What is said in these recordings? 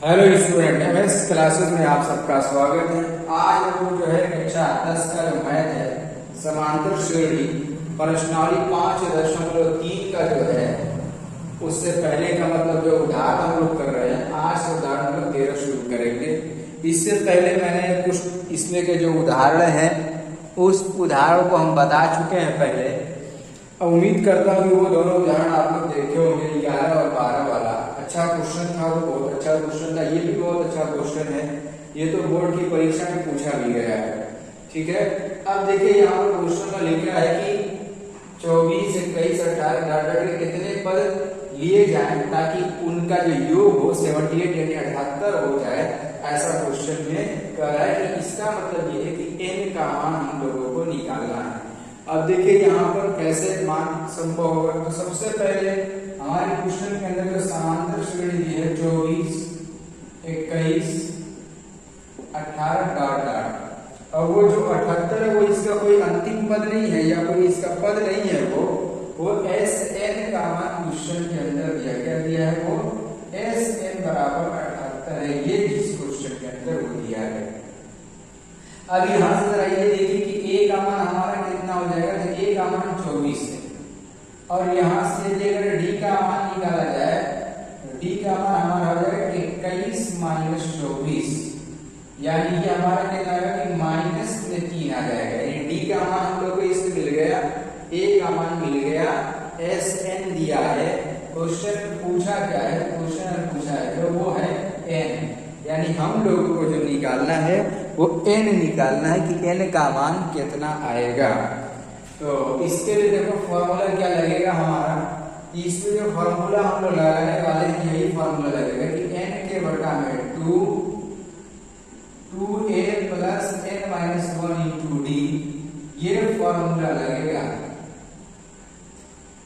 Hello student, MS classes में आप सबका स्वागत है। आज हम लोग जो है कक्षा 10 का जो मैथ है समांतर श्रेणी प्रश्नावली 5.3 का जो है उससे पहले का मतलब जो उदाहरण हम लोग कर रहे हैं, आज से उदाहरण नंबर 13 शुरू करेंगे। इससे पहले मैंने कुछ इसमें के जो उदाहरण हैं उस उदाहरण को हम बता चुके हैं पहले। उम्मीद करता हूँ कि वो दोनों उदाहरण आप लोग देखे होंगे। 11 और 12 वाला अच्छा क्वेश्चन था, वो बहुत अच्छा क्वेश्चन था। ये भी बहुत अच्छा क्वेश्चन है, ये तो बोर्ड की परीक्षा में पूछा भी गया है। ठीक है, अब देखिए यहाँ पर क्वेश्चन में लिखा है कि 24, 21, 18 के कितने पद लिए जाएं ताकि उनका जो योग हो 78 यानी 78 हो जाए। ऐसा क्वेश्चन में कह रहा है कि इसका मतलब ये है कि n का मान हम लोगों को निकालना है। अब देखिए यहाँ पर कैसे मान संभव होगा। तो सबसे पहले हमारे क्वेश्चन के अंदर जो समांतर श्रेणी दी है 24, 21, 18 डॉट डॉट, और वो जो 78 है वो इसका कोई अंतिम पद नहीं है या कोई इसका पद नहीं है। वो एस एन का मान क्वेश्चन के अंदर दिया है वो एस एन बराबर 78 है। ये जिस क्वेश्चन के अंदर वो दिया है। अब यहाँ से जरा ये देखिए कि ए का मान हमारा कितना हो जाएगा। तो ए का मान 24 है, और यहाँ से अगर डी का मान निकाला जाए, डी का मान हमारा हो जाएगा 21 माइनस 24, यानी कि हमारा कितना आएगा कि माइनस में 3 आ जाएगा। यानी डी का मान हम लोग को इससे मिल गया, ए का मान मिल गया, एस एन दिया है। क्वेश्चन पूछा क्या है, क्वेश्चन पूछा है तो वो है एन, यानी हम लोगों को जो निकालना है वो n निकालना है कि n का मान कितना आएगा। तो इसके लिए देखो फॉर्मूला क्या लगेगा हमारा। इसमें जो फॉर्मूला हम लोग लगाने वाले हैं यही फॉर्मूला लगेगा कि n के बटा में 2a plus n minus 1 into D, ये फॉर्मूला लगेगा।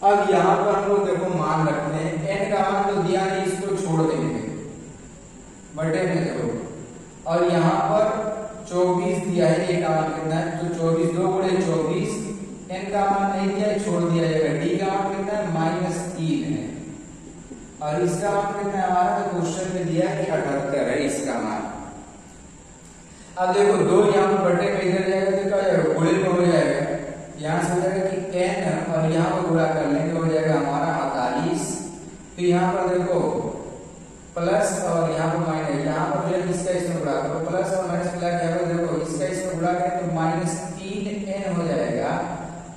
अब यहाँ पर हम लोग देखो मान रखते हैं, n का मान तो दिया नहीं, इसको छोड़ देंगे बटे में देखो, और यहाँ पर 24 दिया है, ए का मान कितना है तो 24, 2 गुणे 24, n का मान नहीं दिया है, छोड़ दिया जाएगा। डी का मान कितना है -3 है, और इसका मान कितना है हमारा, तो क्वेश्चन में दिया है कि 78 है इसका मान। अब देखो 2 यहाँ पर बटे में इधर जाएगा तो क्या हो जाएगा, गुणे में हो जाएगा। यहाँ से हो जाएगा कि n और यहाँ पर गुणा कर लेंगे हो जाएगा हमारा 48। फिर यहाँ पर देखो प्लस और यहाँ पर माइनस, यहाँ पर जो इसका इसमें गुणा करो, प्लस और माइनस मिला के अगर देखो इसका इसमें गुणा करें तो -3n हो जाएगा,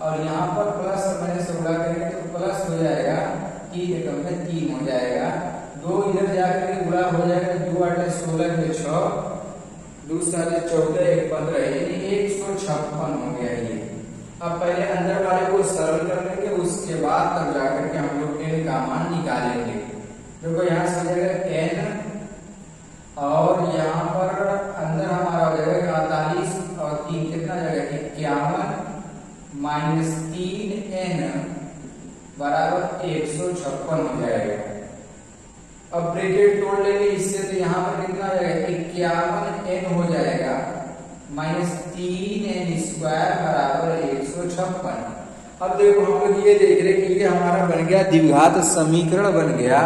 और यहाँ पर प्लस और माइनस से गुणा करेंगे तो प्लस हो जाएगा, 3 एकम में 3 हो जाएगा। 2 इधर जाकर के गुणा हो जाएगा, 2 8 16 में 6, 2 7 14 1 15, यानी 156 हो गया ये। अब पहले अंदर वाले को सरल कर लेंगे, उसके बाद तब जाकर के हम लोग n का मान निकालेंगे। देखो यहाँ से हो जाएगा n, और यहाँ पर अंदर हमारा हो जाएगा 48 और 3 कितना जाएगा 51 माइनस 3n बराबर 156 हो जाएगा। अब ब्रैकेट तोड़ लेंगे इससे, तो यहाँ पर कितना हो जाएगा 51n हो जाएगा माइनस 3n स्क्वायर बराबर 156। अब देखो हम लोग ये देख रहे कि ये हमारा बन गया द्विघात समीकरण बन गया।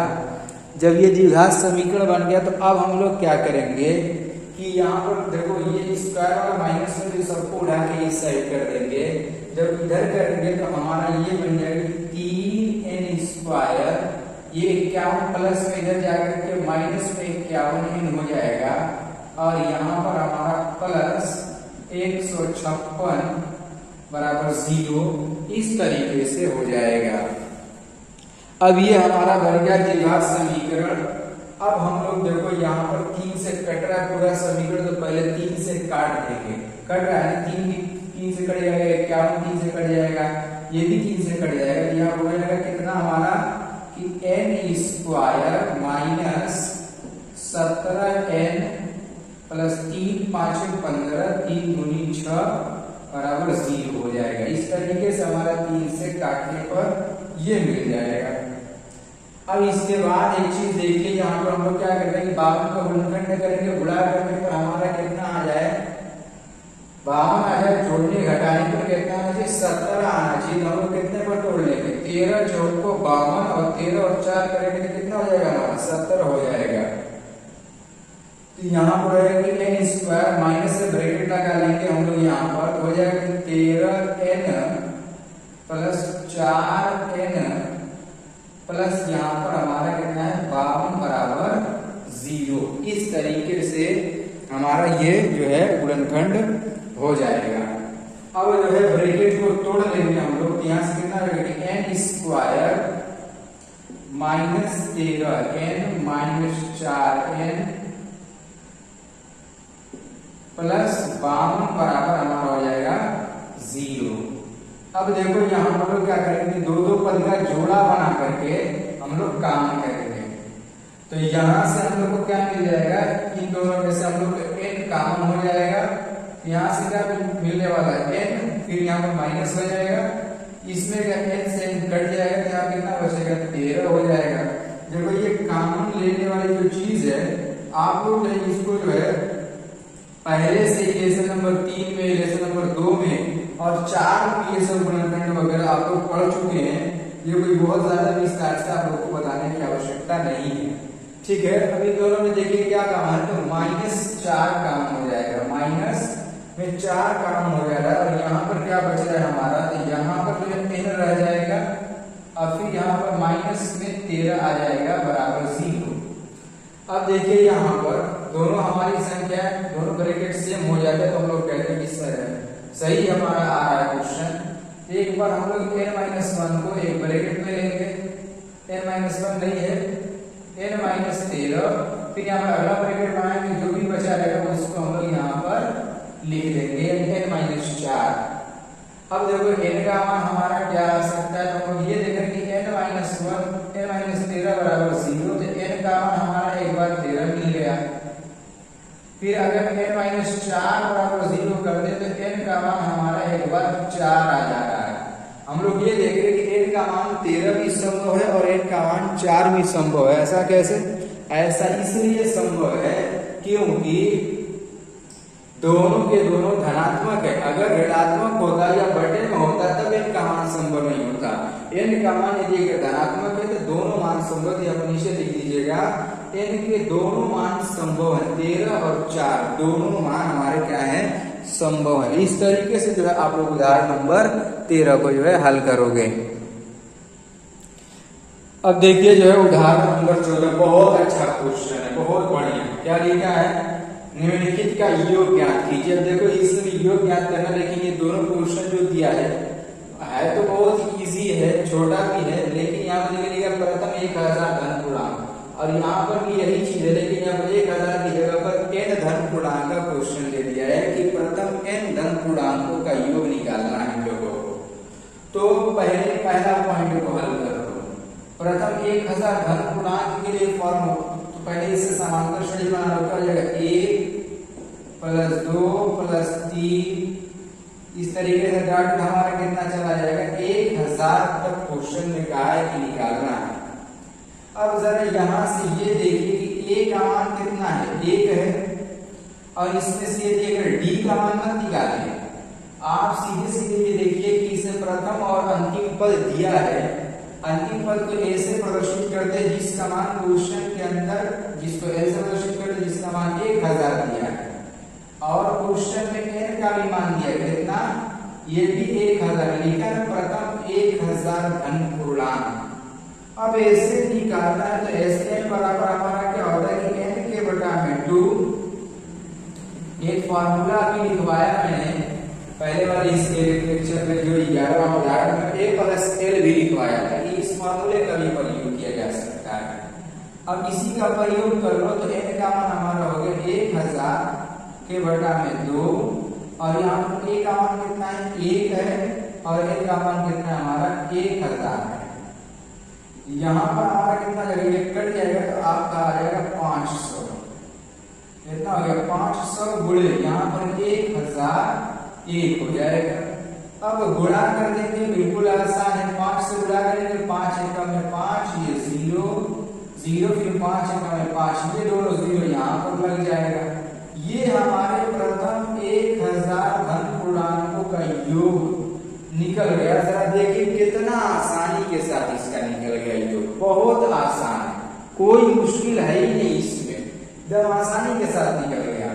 जब ये द्विघात समीकरण बन गया तो अब हम लोग क्या करेंगे कि यहाँ पर देखो ये स्क्वायर और माइनस में सबको उठा के इस साइड कर देंगे। जब इधर करेंगे तो हमारा ये बन जाएगा 3n स्क्वायर, ये 51 प्लस में इधर जाकर के माइनस में 51n हो जाएगा, और यहाँ पर हमारा प्लस 156 बराबर 0, इस तरीके से हो जाएगा। अब ये हमारा बन गया द्विघात समीकरण। अब हम लोग देखो यहाँ पर 3 से कट रहा है पूरा समीकरण, तो पहले 3 से काट देंगे। कट रहा है 3 भी 3 से कट जाएगा, 51 3 से कट जाएगा, ये भी 3 से कट जाएगा। यहाँ हो जाएगा कितना हमारा कि n square minus 17n plus 3 5 15, 3 दूनी 6 बराबर 0 हो जाएगा। इस तरीके से हमारा 3 से काटने पर ये मिल जाएगा। अब इसके बाद एक चीज देखिए, यहाँ पर हम लोग क्या करते हैं कि 52 का गुणनखंड करेंगे, गुणा करने पर हमारा कितना आ जाए 52 आ जाए, जोड़ने घटाने पर कितना आना चाहिए 17 आना चाहिए। तो हम लोग कितने पर तोड़ लेंगे, 13 जोड़ को 52 और 13 और 4 करेंगे तो कितना हो जाएगा हमारा 70 हो जाएगा। तो यहाँ पर है कि एन स्क्वायर माइनस से ब्रैकेट लगा लेंगे हम लोग, यहाँ पर हो जाएगा 13n प्लस 4n प्लस यहाँ पर हमारा कितना है 52 बराबर 0। इस तरीके से हमारा ये जो है गुणनखंड हो जाएगा। अब जो है ब्रैकेट को तोड़ लेंगे हम लोग, यहाँ से कितना रखेंगे n square minus 13n minus 4n plus 52 बराबर हमारा हो जाएगा 0। अब देखो यहाँ हम लोग क्या करेंगे, दो दो पद का जोड़ा बना करके हम लोग काम करेंगे। तो यहाँ से हम लोग को क्या मिल जाएगा, इन दोनों में से हम लोग को n कॉमन हो जाएगा। यहाँ से क्या मिलने वाला है n, फिर यहाँ पर माइनस हो जाएगा, इसमें क्या n से n कट जाएगा, तो यहाँ कितना बचेगा 13 हो जाएगा। देखो ये कॉमन लेने वाली जो चीज है, आप लोग इसको जो है पहले से लेसन नंबर 3 में, लेसन नंबर 2 में और 4 पीएसएल गुणनखंड वगैरह आप लोग पढ़ चुके हैं। ये कोई बहुत ज्यादा विस्तार से आप लोग को बताने की आवश्यकता नहीं है, ठीक है। अभी दोनों में देखिए क्या काम है, तो -4 काम हो जाएगा, माइनस में 4 काम हो जाएगा। और यहाँ पर क्या बच रहा है हमारा, तो यहाँ पर जो है n रह जाएगा और फिर यहाँ पर माइनस में 13 आ जाएगा बराबर 0। अब देखिए यहाँ पर दोनों हमारी संख्या दोनों ब्रैकेट सेम हो जाते हैं, तो हम लोग कहते हैं कि सही हमारा आ रहा है क्वेश्चन। एक बार हम लोग n-1 को एक ब्रैकेट में लेंगे, n-1 नहीं है n-13, फिर यहाँ पर अगला ब्रैकेट बनाएंगे, जो भी बचा रहेगा उसको हम लोग यहाँ पर लिख देंगे n-4। अब देखो n का मान हमारा क्या आ सकता है, तो हम लोग ये देखें कि n-13 बराबर 0, तो n का मान हमारा एक बार 13 मिल गया। फिर अगर n-4 बराबर 0 कर दे तो n का मान हमारा एक बार 4 आ जा रहा है। हम लोग ये देख रहे कि n का मान 13 भी संभव है और n का मान 4 भी संभव है। ऐसा कैसे? ऐसा इसलिए संभव है क्योंकि दोनों के दोनों धनात्मक है। अगर ऋणात्मक होता या बटे में होता तब n का मान संभव नहीं होता। n का मान यदि धनात्मक है तो दोनों मान संभव है। आप नीचे लिख दीजिएगा n के दोनों मान संभव है, 13 और 4 दोनों मान हमारे क्या है, संभव है। इस तरीके से जो है आप लोग उदाहरण नंबर 13 को जो है हल करोगे। अब देखिए जो है उदाहरण नंबर 14, बहुत अच्छा क्वेश्चन है, बहुत बढ़िया। क्या लिखा है, निम्नलिखित का योग ज्ञात कीजिए। अब देखो इसमें योग ज्ञात करना, लेकिन ये दोनों क्वेश्चन जो दिया है तो बहुत इजी है, छोटा भी है, लेकिन यहाँ पर लिखा प्रथम 1000 धन पूर्णांक, और यहाँ पर भी यही चीज है, लेकिन यहाँ पर 1000 की जगह पर n धन पूर्णांक का क्वेश्चन दे दिया है कि प्रथम n धन पूर्णांकों का योग निकालना है हम लोगों को। तो पहला पॉइंट को हल कर दो। प्रथम 1000 धन पूर्णांक के लिए फॉर्म, तो पहले इससे समांतर श्रेणी बना लो, क्या हो जाएगा 1 + 2 + 3, इस तरीके से डॉट हमारा कितना चला जाएगा, 1000 तक क्वेश्चन में कहा है कि निकालना है। अब जरा यहाँ से ये देखिए कि a का मान कितना है, 1 है, और इसमें से यदि अगर d का मान मत निकालें, आप सीधे सीधे ये देखिए कि इसे प्रथम और अंतिम पद दिया है, अंतिम पद को a से प्रदर्शित करते हैं जिसका मान क्वेश्चन के अंदर, जिसको a से प्रदर्शित करते हैं जिसका मान 1000 दिया है, और क्वेश्चन में n का भी मान दिया है कितना, ये भी 1000 लिखा है, प्रथम 1000 धन पूर्णांक। अब ऐसे निकालना है तो Sn बराबर हमारा क्या होता है कि n के बटा में 2, एक फार्मूला भी लिखवाया मैंने पहले वाले इस लेक्चर में, जो 11वां उदाहरण में a + l भी लिखवाया था, इस फार्मूले का भी प्रयोग किया जा सकता है। अब इसी का प्रयोग कर लो तो n का मान हमारा हो गया 1000 के बटा में 2, और यहाँ पर a का मान कितना है, 1 है, और n का मान कितना है हमारा 1000 है। यहाँ पर हमारा कितना लगेगा, कट जाएगा तो आपका आ जाएगा 500, कितना हो गया 500 गुणे यहाँ पर 1001 हो जाएगा। अब गुणा कर देंगे, बिल्कुल आसान है, 5 से गुणा करेंगे, 5 एकम में 5, ये 0 0, फिर 5 एकम में 5, ये दोनों 0 यहाँ पर लग जाएगा। ये हमारे प्रथम 1000 धन पूर्णांकों का योग निकल गया। जरा देखिए कितना आसानी के साथ इसका निकल गया योग, बहुत आसान है, कोई मुश्किल है ही नहीं इसमें। एकदम आसानी के साथ निकल गया।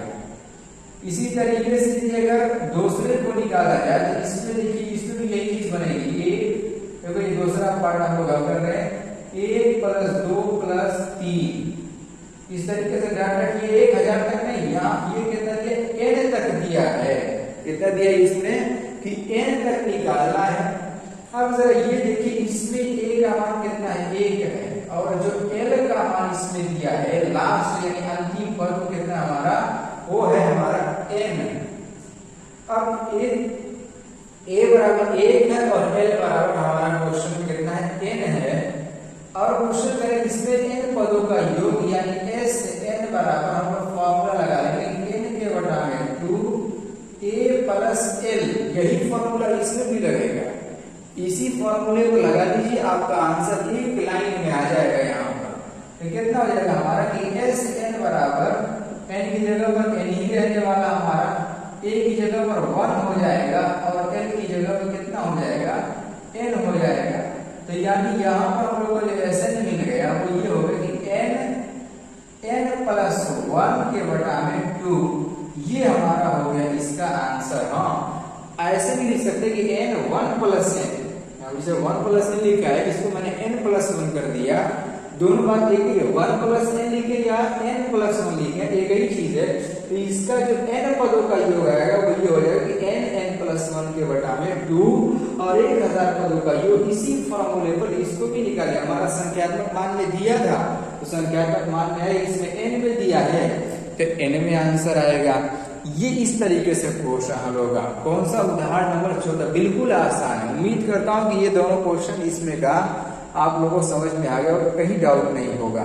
इसी तरीके से अगर दूसरे को निकाला जाए तो इसमें देखिए इसमें भी यही चीज बनेगी। देखो ये दूसरा पार्ट हम लोग कर रहे हैं 1 + 2 + 3। इस तरीके से ध्यान रखिए 1000 तक नहीं, यहाँ ये कितना दिया n तक दिया है। कितना दिया इसमें कि n तक निकालना है। अब जरा ये देखिए इसमें a का मान कितना है 1 है और जो l का मान इसमें दिया है लास्ट यानी अंतिम पद कितना हमारा वो है हमारा n। अब a बराबर 1 है और l बराबर हमारा क्वेश्चन कितना है n है। और क्वेश्चन करें इसमें n पदों का योग यानी s n बराबर हम लोग फॉर्मूला लगा लेंगे n के बटा में 2a + l। यही फॉर्मूला इसमें भी लगेगा। इसी फॉर्मूले को लगा दीजिए, आपका आंसर एक लाइन में आ जाएगा यहाँ पर। तो कितना हो जाएगा हमारा कि s n बराबर n की जगह पर n ही रहने वाला हमारा, a की जगह पर 1 हो जाएगा और l की जगह पर कितना हो जाएगा n हो जाएगा। तो यानी यहाँ पर हम लोग को जो SN मिल गया वो ये होगा कि n + 1 के बटा में 2। ये हमारा हो गया इसका आंसर। हाँ ऐसे भी लिख सकते कि n 1 + n, इसे 1 + n लिखा है, इसको मैंने n + 1 कर दिया। दोनों बात एक ही है, 1 + n लिखे या n + 1 लिखे एक ही चीज है। तो इसका जो n पदों का योग आएगा वो ये हो जाएगा कि n + 1 के बटा में 2 और 1000 पदों का योग। इसी फॉर्मूले पर इसको भी निकाले, हमारा संख्यात्मक मान में दिया था तो संख्यात्मक मान में है, इसमें n में दिया है तो n में आंसर आएगा। ये इस तरीके से क्वेश्चन हल होगा। कौन सा उदाहरण नंबर 14 बिल्कुल आसान है। उम्मीद करता हूं कि ये दोनों क्वेश्चन इसमें का आप लोगों को समझ में आ गया और कहीं डाउट नहीं होगा।